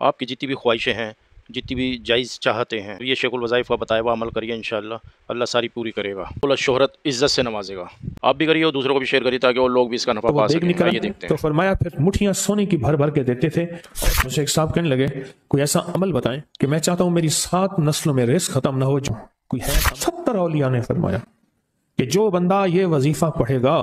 آپ کی جتنی بھی خواہشیں ہیں، جتنی بھی جائز چاہتے ہیں، یہ شیخ الوظائف کا بتایا ہوا عمل کریے، انشاءاللہ اللہ ساری پوری کرے گا، اللہ شہرت عزت سے نوازے گا۔ آپ بھی کریے اور دوسروں کو بھی شیئر کریے تاکہ وہ لوگ بھی اس کا نفع تو وہ پا دیکھ سکیں۔ نکلا آئیے دیکھتے تو ہیں۔ فرمایا پھر مٹھیاں سونے کی بھر بھر کے دیتے تھے۔ مجھے ایک صاحب کہنے لگے کوئی ایسا عمل بتائیں کہ میں چاہتا ہوں میری 7 نسلوں میں رزق ختم نہ ہو جاؤں۔ کوئی ہے 70 اولیاء نے فرمایا کہ جو بندہ یہ وظیفہ پڑھے گا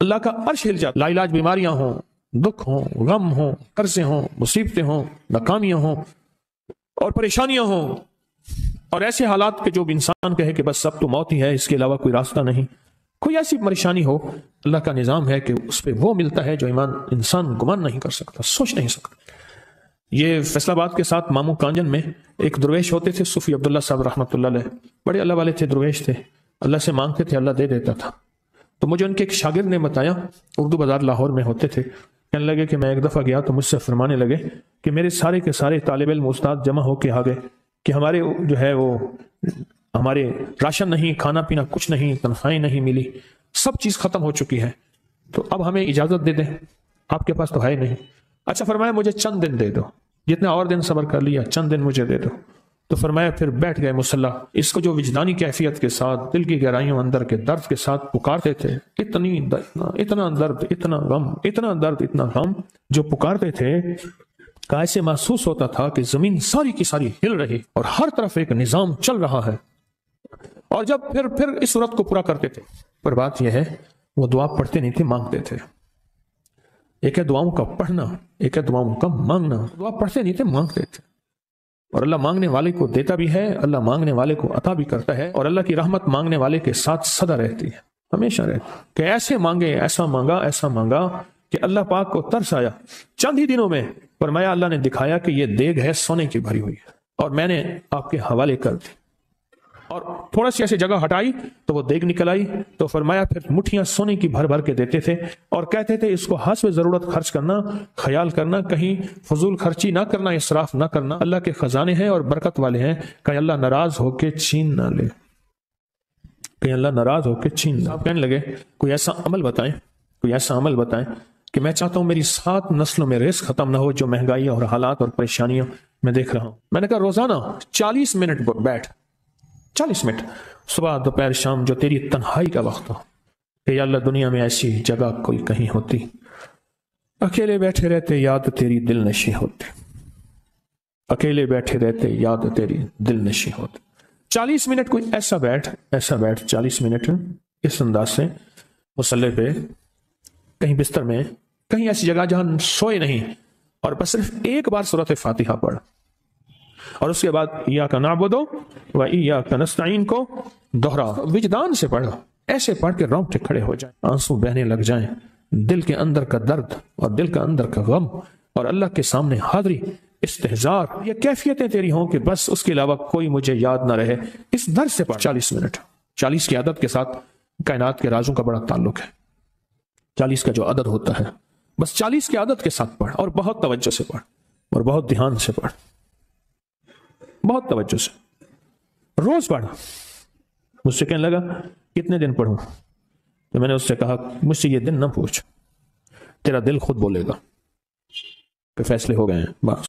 اللہ کا عرش ہل جاتا، لا علاج بیماریاں ہوں، دکھ ہوں، غم ہوں، قرضے ہوں، مصیبتیں ہوں، ناکامیاں ہوں اور پریشانیاں ہوں اور ایسے حالات کہ جو انسان کہے کہ بس اب تو موت ہی ہے، اس کے علاوہ کوئی راستہ نہیں، کوئی ایسی پریشانی ہو، اللہ کا نظام ہے کہ اس پہ وہ ملتا ہے جو انسان گمان نہیں کر سکتا، سوچ نہیں سکتا۔ یہ فیصل آباد کے ساتھ مامو کانجن میں ایک درویش ہوتے تھے، صوفی عبداللہ صاحب رحمۃ اللہ علیہ، بڑے اللہ والے تھے، درویش تھے، اللہ سے مانگتے تھے، اللہ دے دیتا تھا۔ تو مجھے ان کے ایک شاگرد نے بتایا، اردو بازار لاہور میں ہوتے تھے، کہنے لگے کہ میں ایک دفعہ گیا تو مجھ سے فرمانے لگے کہ میرے سارے کے سارے طالب علم استاد جمع ہو کے آ گئے کہ ہمارے جو ہے وہ ہمارے راشن نہیں، کھانا پینا کچھ نہیں، تنخواہیں نہیں ملی، سب چیز ختم ہو چکی ہے، تو اب ہمیں اجازت دے دیں، آپ کے پاس تو ہے نہیں۔ اچھا فرمایا مجھے چند دن دے دو، جتنا اور دن صبر کر لیا، چند دن مجھے دے دو۔ تو فرمایا پھر بیٹھ گئے مصلی، اس کو جو وجدانی کیفیت کے ساتھ دل کی گہرائیوں اندر کے درد کے ساتھ پکارتے تھے، اتنا درد، اتنا غم، اتنا درد، اتنا غم جو پکارتے تھے کہ ایسے محسوس ہوتا تھا کہ زمین ساری کی ساری ہل رہی اور ہر طرف ایک نظام چل رہا ہے۔ اور جب پھر اس صورت کو پورا کرتے تھے، پر بات یہ ہے وہ دعا پڑھتے نہیں تھے، مانگتے تھے۔ ایک ہے دعاؤں کا پڑھنا، ایک ہے دعاؤں کا مانگنا۔ دعا پڑھتے نہیں تھے، مانگتے تھے، اور اللہ مانگنے والے کو دیتا بھی ہے، اللہ مانگنے والے کو عطا بھی کرتا ہے، اور اللہ کی رحمت مانگنے والے کے ساتھ سدا رہتی ہے، ہمیشہ رہتی ہے۔ کہ ایسے مانگے، ایسا مانگا کہ اللہ پاک کو ترس آیا۔ چند ہی دنوں میں فرمایا اللہ نے دکھایا کہ یہ دیگ ہے سونے کی بھری ہوئی ہے، اور میں نے آپ کے حوالے کر دی، اور تھوڑا سی ایسی جگہ ہٹائی تو وہ دیگ نکل آئی۔ تو فرمایا پھر مٹھیاں سونے کی بھر بھر کے دیتے تھے اور کہتے تھے اس کو حسب ضرورت خرچ کرنا، خیال کرنا، کہیں فضول خرچی نہ کرنا، اسراف نہ کرنا، اللہ کے خزانے ہیں اور برکت والے ہیں، کہیں اللہ ناراض ہو کے چھین نہ لے، کہیں اللہ ناراض ہو کے چھین نہ۔ آپ کہنے لگے کوئی ایسا عمل بتائیں کہ میں چاہتا ہوں میری 7 نسلوں میں رزق ختم نہ ہو جو مہنگائی اور حالات اور پریشانیوں میں دیکھ رہا ہوں۔ میں نے کہا روزانہ 40 منٹ بیٹھ، 40 منٹ صبح دوپہر شام، جو تیری تنہائی کا وقت ہو، کہ یا اللہ دنیا میں ایسی جگہ کوئی کہیں ہوتی، اکیلے بیٹھے رہتے یاد تیری دل نشی ہوتی، اکیلے بیٹھے رہتے یاد تیری دل نشی ہوتی۔ 40 منٹ کوئی ایسا بیٹھ 40 منٹ اس انداز سے مصلی پہ، کہیں بستر میں، کہیں ایسی جگہ جہاں سوئے نہیں، اور بس صرف ایک بار سورۃ فاتحہ پڑھ، اور اس کے بعد ایاک نعبد و ایاک نستعین کو دوہرا، وجدان سے پڑھو، ایسے پڑھ کے رونگٹے کھڑے ہو جائیں، آنسو بہنے لگ جائیں، دل کے اندر کا درد اور دل کا اندر کا غم اور اللہ کے سامنے حاضری، استحضار، یہ کیفیتیں تیری ہوں کہ بس اس کے علاوہ کوئی مجھے یاد نہ رہے۔ اس درد سے پڑھ 40 منٹ۔ 40 کی عدد کے ساتھ کائنات کے رازوں کا بڑا تعلق ہے۔ 40 کا جو عدد ہوتا ہے، بس 40 کی عدد کے ساتھ پڑھ، اور بہت توجہ سے پڑھ، اور بہت دھیان سے پڑھ، بہت توجہ سے روز پڑھ۔ مجھ سے کہنے لگا کتنے دن پڑھوں؟ تو میں نے اس سے کہا مجھ سے یہ دن نہ پوچھ، تیرا دل خود بولے گا کہ فیصلے ہو گئے ہیں، بس۔